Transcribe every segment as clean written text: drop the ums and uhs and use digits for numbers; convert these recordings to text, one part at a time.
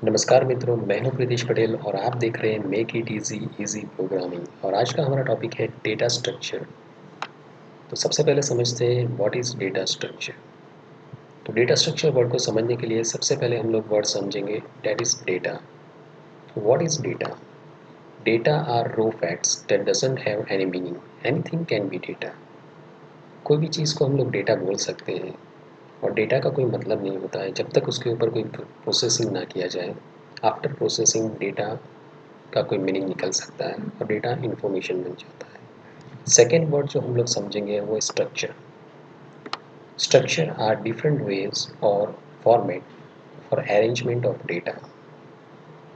नमस्कार मित्रों, मैं हूं प्रीतिश पटेल और आप देख रहे हैं make it easy easy programming. और आज का हमारा टॉपिक है डेटा स्ट्रक्चर। तो सबसे पहले समझते हैं व्हाट इज़ डेटा स्ट्रक्चर। तो डेटा स्ट्रक्चर वर्ड को समझने के लिए सबसे पहले हम लोग वर्ड समझेंगे, that is data. What is data? Data are raw facts that doesn't have any meaning. Anything can be data. कोई भी चीज़ को हम लोग डेटा बोल सकते हैं और डेटा का कोई मतलब नहीं होता है जब तक उसके ऊपर कोई प्रोसेसिंग ना किया जाए। आफ्टर प्रोसेसिंग डेटा का कोई मीनिंग निकल सकता है और डेटा इंफॉर्मेशन बन जाता है। सेकेंड वर्ड जो हम लोग समझेंगे वो structure. Structure are different ways और format for arrangement of data.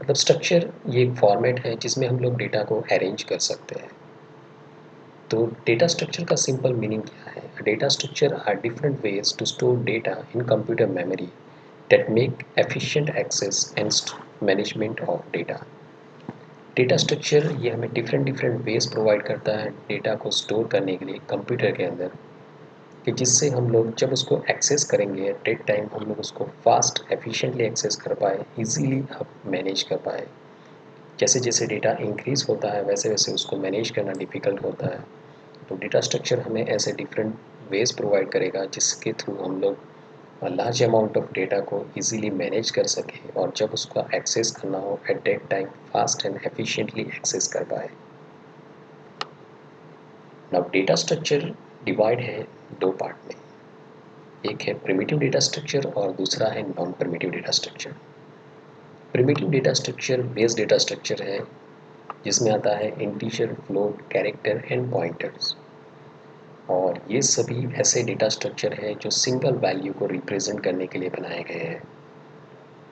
मतलब स्ट्रक्चर ये एक फॉर्मेट है जिसमें हम लोग डेटा को अरेंज कर सकते हैं। तो डेटा स्ट्रक्चर का सिंपल मीनिंग क्या है? Data structure are different ways to store data in computer memory that make efficient access and management of data। Data structure ये हमें डिफरेंट डिफरेंट वेज प्रोवाइड करता है डेटा को स्टोर करने के लिए कंप्यूटर के अंदर, कि जिससे हम लोग जब उसको एक्सेस करेंगे एट डेट टाइम हम लोग उसको फास्ट एफिशिएंटली एक्सेस कर पाए, इजीली अब मैनेज कर पाए। जैसे जैसे डेटा इंक्रीज़ होता है वैसे वैसे उसको मैनेज करना डिफ़िकल्ट होता है। तो डेटा स्ट्रक्चर हमें ऐसे डिफरेंट वेज प्रोवाइड करेगा जिसके थ्रू हम लोग लार्ज अमाउंट ऑफ डेटा को इजीली मैनेज कर सके और जब उसका एक्सेस करना हो at that time fast and efficiently access कर पाए। नाउ डेटा स्ट्रक्चर डिवाइड है दो पार्ट में। एक है प्रिमिटिव डेटा स्ट्रक्चर और दूसरा है non primitive data structure. Primitive data structure base data structure है जिसमें आता है integer, float, character and pointers. और ये सभी ऐसे डेटा स्ट्रक्चर है जो सिंगल वैल्यू को रिप्रेजेंट करने के लिए बनाए गए हैं।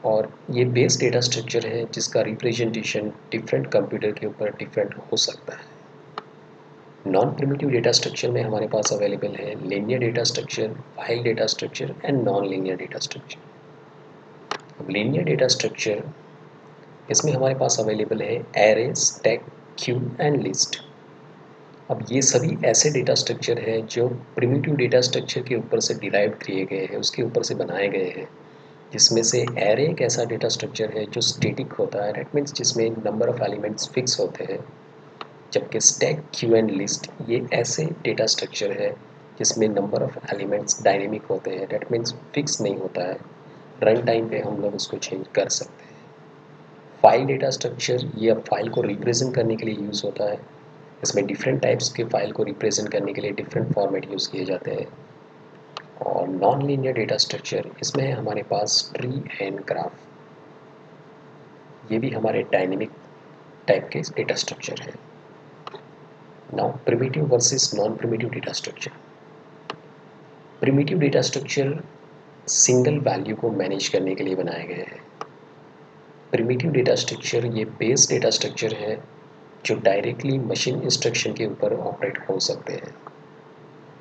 और ये बेस डेटा स्ट्रक्चर है जिसका रिप्रेजेंटेशन डिफरेंट कंप्यूटर के ऊपर डिफरेंट हो सकता है। नॉन प्रिमिटिव डेटा स्ट्रक्चर में हमारे पास अवेलेबल है linear data structure, file data structure and non linear data structure. अब लीनियर डेटा स्ट्रक्चर, इसमें हमारे पास अवेलेबल है array, stack, Q and list. अब ये सभी ऐसे डेटा स्ट्रक्चर है जो प्रिमिटिव डेटा स्ट्रक्चर के ऊपर से डिराइव किए गए हैं, उसके ऊपर से बनाए गए हैं। जिसमें से एरे एक ऐसा डेटा स्ट्रक्चर है जो स्टैटिक होता है, दैट मीन्स जिसमें नंबर ऑफ एलिमेंट्स फिक्स होते हैं। जबकि स्टैक, क्यू एंड लिस्ट ये ऐसे डेटा स्ट्रक्चर है जिसमें नंबर ऑफ एलिमेंट्स डायनेमिक होते हैं, दैट मीन्स फिक्स नहीं होता है, रन टाइम पे हम लोग उसको चेंज कर सकते हैं। फाइल डेटा स्ट्रक्चर ये अब फाइल को रिप्रेजेंट करने के लिए यूज़ होता है। इसमें डिफरेंट टाइप्स के फाइल को रिप्रेजेंट करने के लिए डिफरेंट फॉर्मेट यूज़ किए जाते हैं। और नॉन लीनियर डेटा स्ट्रक्चर, इसमें है हमारे पास ट्री एंड ग्राफ। ये भी हमारे डायनेमिक टाइप के डेटा स्ट्रक्चर है। Now primitive versus non primitive data structure. Primitive data structure single value को मैनेज करने के लिए बनाए गए हैं। प्रिमिटिव डेटा स्ट्रक्चर ये बेस डेटा स्ट्रक्चर है जो डायरेक्टली मशीन इंस्ट्रक्शन के ऊपर ऑपरेट हो सकते हैं।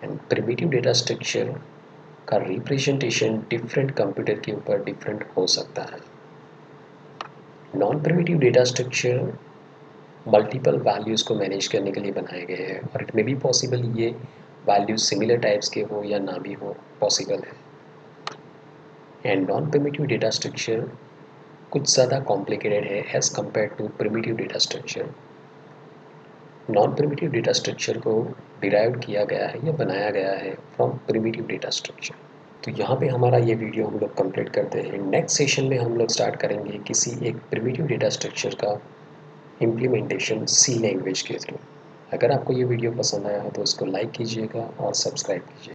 एंड प्रिमिटिव डेटा स्ट्रक्चर का रिप्रेजेंटेशन डिफरेंट कंप्यूटर के ऊपर डिफरेंट हो सकता है। Non primitive data structure multiple values को मैनेज करने के लिए बनाए गए हैं और इट मे बी पॉसिबल ये वैल्यूज सिमिलर टाइप्स के हो या ना भी हो, पॉसिबल है। And non primitive data structure कुछ ज़्यादा कॉम्प्लिकेटेड है as compare to primitive data structure. Non primitive data structure को डिराइव किया गया है या बनाया गया है फ्रॉम प्रिमिटिव डेटा स्ट्रक्चर। तो यहाँ पे हमारा ये वीडियो हम लोग कंप्लीट करते हैं। नेक्स्ट सेशन में हम लोग स्टार्ट करेंगे किसी एक प्रिमिटिव डेटा स्ट्रक्चर का इम्प्लीमेंटेशन सी लैंग्वेज के थ्रू। अगर आपको ये वीडियो पसंद आया हो तो इसको लाइक कीजिएगा और सब्सक्राइब कीजिएगा।